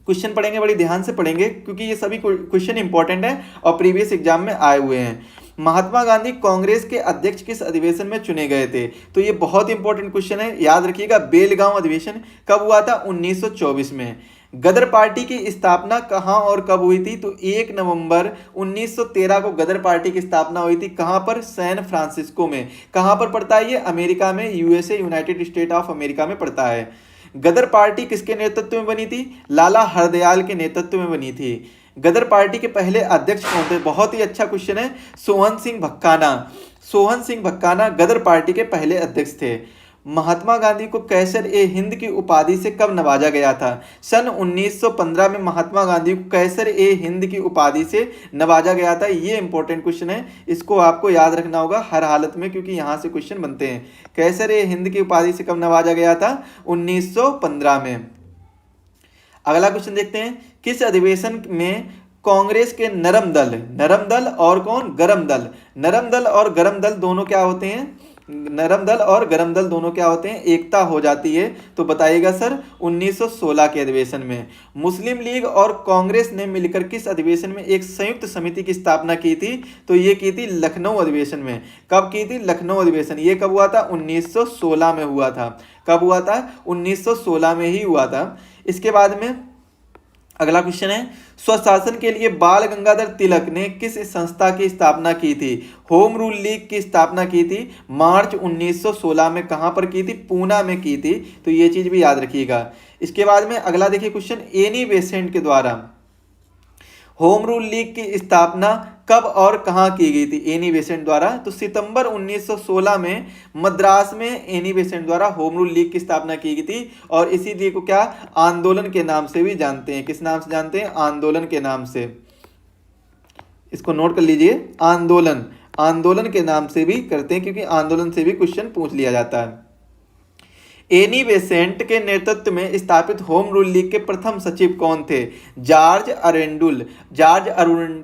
क्वेश्चन पढ़ेंगे, बड़ी ध्यान से पढ़ेंगे क्योंकि ये सभी क्वेश्चन इंपॉर्टेंट है और प्रीवियस एग्जाम में आए हुए हैं। महात्मा गांधी कांग्रेस के अध्यक्ष किस अधिवेशन में चुने गए थे, तो ये बहुत इंपॉर्टेंट क्वेश्चन है, याद रखिएगा। बेलगांव अधिवेशन कब हुआ था, 1924 में। गदर पार्टी की स्थापना कहाँ और कब हुई थी, तो 1 नवंबर 1913 को गदर पार्टी की स्थापना हुई थी। कहाँ पर, सैन फ्रांसिस्को में। कहाँ पर पड़ता है ये, अमेरिका में, USA, United state of America में पड़ता है। गदर पार्टी किसके नेतृत्व में बनी थी, लाला हरदयाल के नेतृत्व में बनी थी। गदर पार्टी के पहले अध्यक्ष कौन थे, बहुत ही अच्छा क्वेश्चन है, सोहन सिंह भक्काना। सोहन सिंह भक्काना गदर पार्टी के पहले अध्यक्ष थे। महात्मा गांधी को कैसर ए हिंद की उपाधि से कब नवाजा गया था, सन 1915 में महात्मा गांधी को कैसर ए हिंद की उपाधि से नवाजा गया था। ये इंपॉर्टेंट क्वेश्चन है, इसको आपको याद रखना होगा हर हालत में क्योंकि यहाँ से क्वेश्चन बनते हैं। कैसर ए हिंद की उपाधि से कब नवाजा गया था, 1915 में। अगला क्वेश्चन देखते हैं, किस अधिवेशन में कांग्रेस के नरम दल और कौन, गरम दल, नरम दल और गरम दल दोनों क्या होते हैं, नरम दल और गरम दल दोनों क्या होते हैं, एकता हो जाती है। तो बताइएगा सर, 1916 के अधिवेशन में। मुस्लिम लीग और कांग्रेस ने मिलकर किस अधिवेशन में एक संयुक्त समिति की स्थापना की थी, तो ये की थी लखनऊ अधिवेशन में। कब की थी, लखनऊ अधिवेशन। ये कब हुआ था, 1916 में हुआ था। कब हुआ था, 1916 में ही हुआ था। इसके बाद में अगला क्वेश्चन है, स्वशासन के लिए बाल गंगाधर तिलक ने किस संस्था की स्थापना की थी, होम रूल लीग की स्थापना की थी। मार्च 1916 में। कहां पर की थी, पूना में की थी। तो ये चीज भी याद रखिएगा। इसके बाद में अगला देखिए क्वेश्चन, एनी बेसेंट के द्वारा होम रूल लीग की स्थापना कब और कहां की गई थी, एनी बेसेंट द्वारा, तो सितंबर 1916 में मद्रास में एनी बेसेंट द्वारा होम रूल लीग की स्थापना की गई थी। और इसी लीग को क्या, आंदोलन के नाम से भी जानते हैं। किस नाम से जानते हैं, आंदोलन के नाम से। इसको नोट कर लीजिए, आंदोलन के नाम से भी करते हैं क्योंकि आंदोलन से भी क्वेश्चन पूछ लिया जाता है। एनी बेसेंट के नेतृत्व में स्थापित होम रूल लीग के प्रथम सचिव कौन थे, जॉर्ज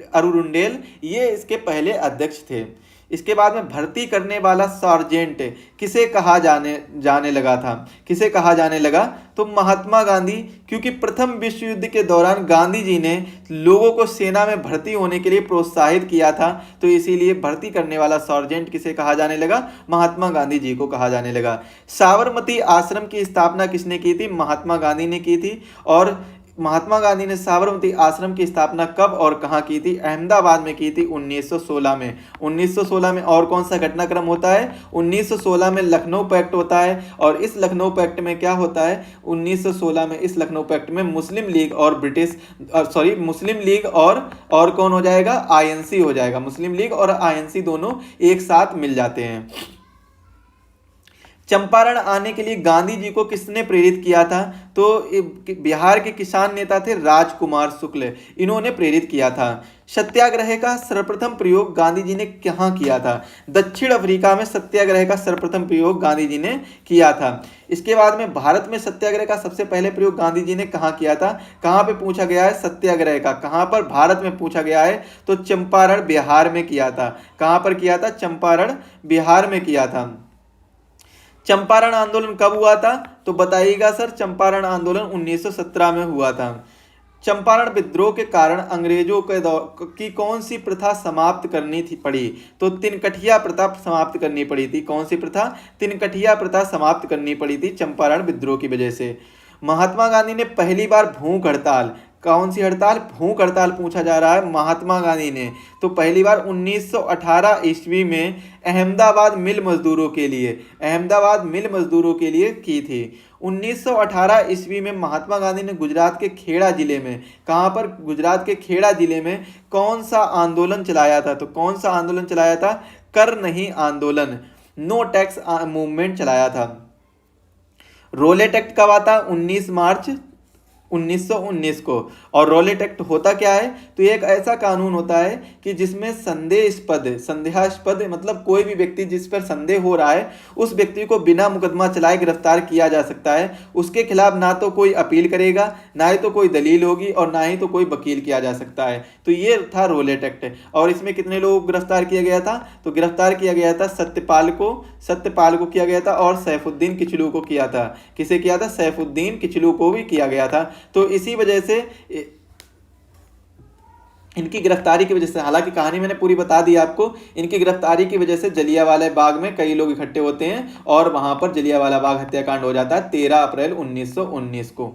अरुंडेल, ये इसके पहले अध्यक्ष थे। इसके बाद में भर्ती करने वाला सार्जेंट किसे कहा जाने लगा था, किसे कहा जाने लगा, तो महात्मा गांधी, क्योंकि प्रथम विश्व युद्ध के दौरान गांधी जी ने लोगों को सेना में भर्ती होने के लिए प्रोत्साहित किया था। तो इसीलिए भर्ती करने वाला सार्जेंट किसे कहा जाने लगा, महात्मा गांधी जी को कहा जाने लगा। साबरमती आश्रम की स्थापना किसने की थी, महात्मा गांधी ने की थी। और महात्मा गांधी ने साबरमती आश्रम की स्थापना कब और कहां की थी, अहमदाबाद में की थी, 1916 में। 1916 में और कौन सा घटनाक्रम होता है, 1916 में लखनऊ पैक्ट होता है। और इस लखनऊ पैक्ट में क्या होता है, 1916 में इस लखनऊ पैक्ट में मुस्लिम लीग और कौन हो जाएगा, आईएनसी हो जाएगा। मुस्लिम लीग और आईएनसी दोनों एक साथ मिल जाते हैं। चंपारण आने के लिए गांधी जी को किसने प्रेरित किया था? तो बिहार के किसान नेता थे राजकुमार शुक्ल, इन्होंने प्रेरित किया था। सत्याग्रह का सर्वप्रथम प्रयोग गांधी जी ने कहाँ किया था? दक्षिण अफ्रीका में सत्याग्रह का सर्वप्रथम प्रयोग गांधी जी ने किया था। इसके बाद में भारत में सत्याग्रह का सबसे पहले प्रयोग गांधी जी ने कहाँ किया था? कहाँ पे पूछा गया है सत्याग्रह का, कहाँ पर भारत में पूछा गया है? तो चंपारण बिहार में किया था। कहाँ पर किया था? चंपारण बिहार में किया था। चंपारण आंदोलन कब हुआ था? तो बताइएगा सर। चंपारण आंदोलन 1917 में हुआ था। चंपारण विद्रोह के कारण अंग्रेजों के की कौन सी प्रथा समाप्त करनी थी पड़ी? तो तिनकठिया प्रथा समाप्त करनी पड़ी थी। कौन सी प्रथा? तिनकठिया प्रथा समाप्त करनी पड़ी थी चंपारण विद्रोह की वजह से। महात्मा गांधी ने पहली बार भूख हड़ताल, कौन सी हड़ताल? भूख हड़ताल पूछा जा रहा है। महात्मा गांधी ने तो पहली बार 1918 ईस्वी में अहमदाबाद मिल मजदूरों के लिए, अहमदाबाद मिल मजदूरों के लिए की थी। 1918 ईस्वी में महात्मा गांधी ने गुजरात के खेड़ा जिले में, कहाँ पर? गुजरात के खेड़ा जिले में कौन सा आंदोलन चलाया था? तो कौन सा आंदोलन चलाया था? कर नहीं आंदोलन, नो टैक्स मूवमेंट चलाया था। रोलेट एक्ट कब आता? 19 मार्च 1919 को। और रोलेट एक्ट होता क्या है? तो ये एक ऐसा कानून होता है कि जिसमें संदेहास्पद मतलब कोई भी व्यक्ति जिस पर संदेह हो रहा है उस व्यक्ति को बिना मुकदमा चलाए गिरफ्तार किया जा सकता है। उसके खिलाफ ना तो कोई अपील करेगा, ना ही तो कोई दलील होगी, और ना ही तो कोई वकील किया जा सकता है। तो ये था रोलेट एक्ट। और इसमें कितने लोगों को गिरफ्तार किया गया था? तो गिरफ्तार किया गया था सत्यपाल को किया गया था, और सैफुद्दीन किचलू को किया था। किसे किया था? सैफुद्दीन किचलू को भी किया गया था। तो इसी वजह से इनकी गिरफ्तारी की वजह से, हालांकि कहानी मैंने पूरी बता दी आपको, इनकी गिरफ्तारी की वजह से जलियांवाला बाग में कई लोग इकट्ठे होते हैं और वहां पर जलियांवाला बाग हत्याकांड हो जाता है 13 अप्रैल 1919 को।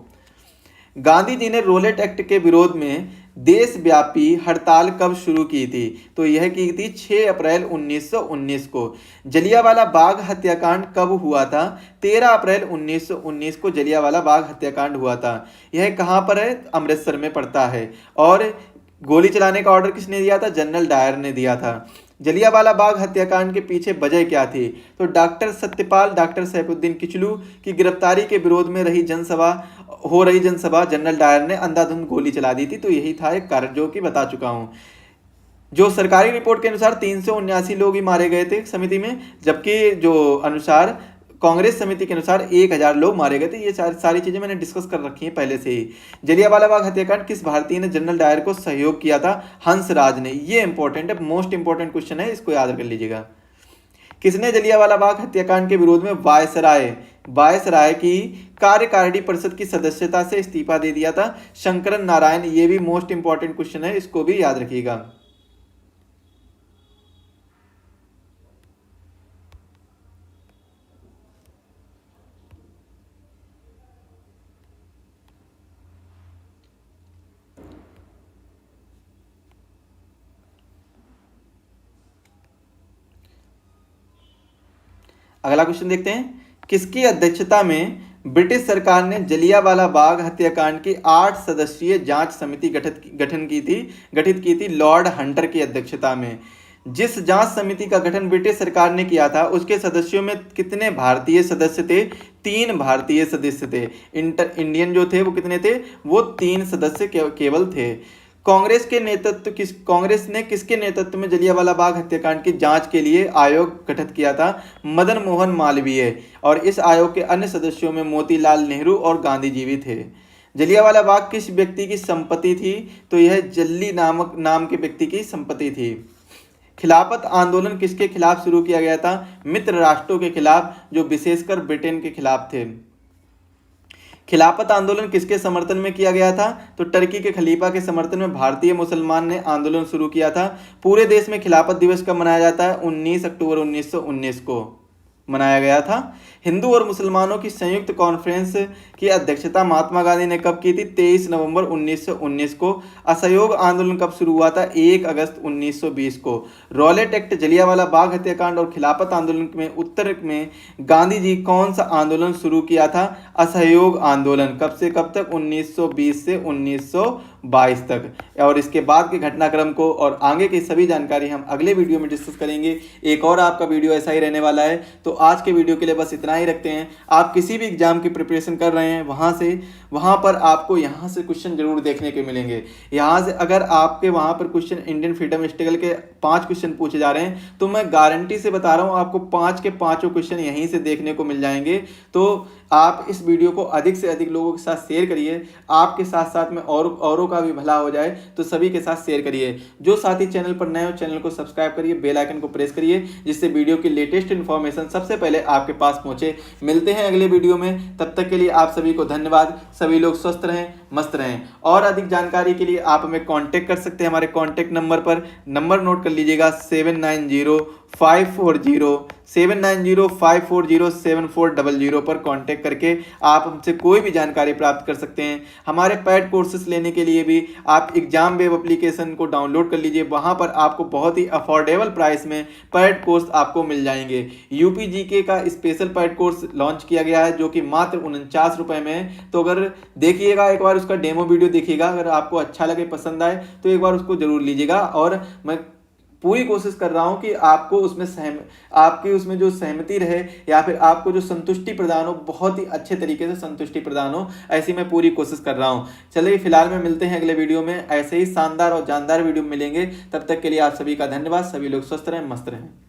गांधी जी ने रोलेट एक्ट के विरोध में देशव्यापी हड़ताल कब शुरू की थी? तो यह की थी 6 अप्रैल 1919 को। जलियांवाला बाग हत्याकांड कब हुआ था? 13 अप्रैल 1919 को जलियांवाला बाग हत्याकांड हुआ था। यह कहाँ पर है? अमृतसर में पड़ता है। और गोली चलाने का ऑर्डर किसने दिया था? जनरल डायर ने दिया था। जलियांवाला बाग हत्याकांड के पीछे वजह क्या थी? तो डॉक्टर सत्यपाल, डॉक्टर सैफुद्दीन किचलू की गिरफ्तारी के विरोध में हो रही जनसभा जनरल डायर ने अंधाधुंध गोली चला दी थी। तो यही था एक कारण जो कि बता चुका हूं। जो सरकारी रिपोर्ट के अनुसार 379 लोग ही मारे गए थे समिति में, जबकि जो अनुसार कांग्रेस समिति के अनुसार 1000 लोग मारे गए थे। ये सारी चीजें मैंने डिस्कस कर रखी हैं पहले से ही। जलियांवाला बाग हत्याकांड किस भारतीय ने जनरल डायर को सहयोग किया था? हंसराज ने। ये इंपॉर्टेंट है, मोस्ट इंपॉर्टेंट क्वेश्चन है, इसको याद कर लीजिएगा। किसने जलियांवाला बाग हत्याकांड के विरोध में वायसराय की कार्यकारिणी परिषद की सदस्यता से इस्तीफा दे दिया था? शंकरन नारायण। ये भी मोस्ट इंपॉर्टेंट क्वेश्चन है, इसको भी याद रखिएगा। अगला क्वेश्चन देखते हैं। किसकी अध्यक्षता में ब्रिटिश सरकार ने जलियांवाला बाग हत्याकांड की 8 सदस्यीय जांच समिति गठित की थी? लॉर्ड हंटर की अध्यक्षता में। जिस जांच समिति का गठन ब्रिटिश सरकार ने किया था उसके सदस्यों में कितने भारतीय सदस्य थे? 3 भारतीय सदस्य थे। इंडियन जो थे वो कितने थे? वो 3 सदस्य केवल थे। कांग्रेस ने किसके नेतृत्व में जलियांवाला बाग हत्याकांड की जांच के लिए आयोग गठित किया था? मदन मोहन मालवीय। और इस आयोग के अन्य सदस्यों में मोतीलाल नेहरू और गांधी जी भी थे। जलियांवाला बाग किस व्यक्ति की संपत्ति थी? तो यह जल्ली नाम के व्यक्ति की संपत्ति थी। खिलाफत आंदोलन किसके खिलाफ शुरू किया गया था? मित्र राष्ट्रों के खिलाफ, जो विशेषकर ब्रिटेन के खिलाफ थे। खिलाफत आंदोलन किसके समर्थन में किया गया था? तो टर्की के खलीफा के समर्थन में भारतीय मुसलमान ने आंदोलन शुरू किया था। पूरे देश में खिलाफत दिवस कब मनाया जाता है? 19 अक्टूबर 1919 को मनाया गया था। हिंदू और मुसलमानों की संयुक्त कॉन्फ्रेंस की अध्यक्षता महात्मा गांधी ने कब की थी? 23 नवंबर 1919 को। असहयोग आंदोलन कब शुरू हुआ था? 1 अगस्त 1920 को। रॉलेट एक्ट, जलियांवाला बाग हत्याकांड और खिलाफत आंदोलन में उत्तर में गांधी जी कौन सा आंदोलन शुरू किया था? असहयोग आंदोलन। कब से कब तक? 1920 से 1922 तक। और इसके बाद के घटनाक्रम को और आगे की सभी जानकारी हम अगले वीडियो में डिस्कस करेंगे। एक और आपका वीडियो ऐसा ही रहने वाला है। तो आज के वीडियो के लिए बस इतना। इतना ही रखते हैं, आप किसी भी एग्जाम की प्रिपरेशन कर रहे हैं वहाँ पर आपको यहाँ से क्वेश्चन जरूर देखने के मिलेंगे। यहाँ से अगर आपके वहाँ पर क्वेश्चन इंडियन फ्रीडम स्ट्रगल के 5 क्वेश्चन पूछे जा रहे हैं तो मैं गारंटी से बता रहा हूँ आपको 5 के 5 क्वेश्चन यहीं से देखने को मिल जाएंगे। तो आप इस वीडियो को अधिक से अधिक लोगों के साथ शेयर करिए, आपके साथ साथ में औरों का भी भला हो जाए, तो सभी के साथ शेयर करिए। जो साथी चैनल पर नए हो चैनल को सब्सक्राइब करिए, बेल आइकन को प्रेस करिए, जिससे वीडियो की लेटेस्ट इन्फॉर्मेशन सबसे पहले आपके पास पहुंचे। मिलते हैं अगले वीडियो में, तब तक के लिए आप सभी को धन्यवाद। सभी लोग स्वस्थ रहें, मस्त रहें। और अधिक जानकारी के लिए आप हमें कांटेक्ट कर सकते हैं हमारे कांटेक्ट नंबर पर। नंबर नोट कर लीजिएगा 7905407400 पर कांटेक्ट करके आप हमसे कोई भी जानकारी प्राप्त कर सकते हैं। हमारे पैड कोर्सेस लेने के लिए भी आप एग्जाम वेब एप्लीकेशन को डाउनलोड कर लीजिए, वहां पर आपको बहुत ही अफोर्डेबल प्राइस में पैड कोर्स आपको मिल जाएंगे। यूपी जीके का स्पेशल पैड कोर्स लॉन्च किया गया है जो कि मात्र 49 रुपए में है। तो अगर देखिएगा, एक बार उसका डेमो वीडियो देखिएगा, अगर आपको अच्छा लगे, पसंद आए तो एक बार उसको जरूर लीजिएगा। और मैं पूरी कोशिश कर रहा हूं कि आपको उसमें आपकी उसमें जो सहमति रहे या फिर आपको जो संतुष्टि प्रदान हो, बहुत ही अच्छे तरीके से संतुष्टि प्रदान हो, ऐसी मैं पूरी कोशिश कर रहा हूं। चलिए फिलहाल में मिलते हैं अगले वीडियो में, ऐसे ही शानदार और जानदार वीडियो मिलेंगे। तब तक के लिए आप सभी का धन्यवाद। सभी लोग स्वस्थ रहें, मस्त रहें।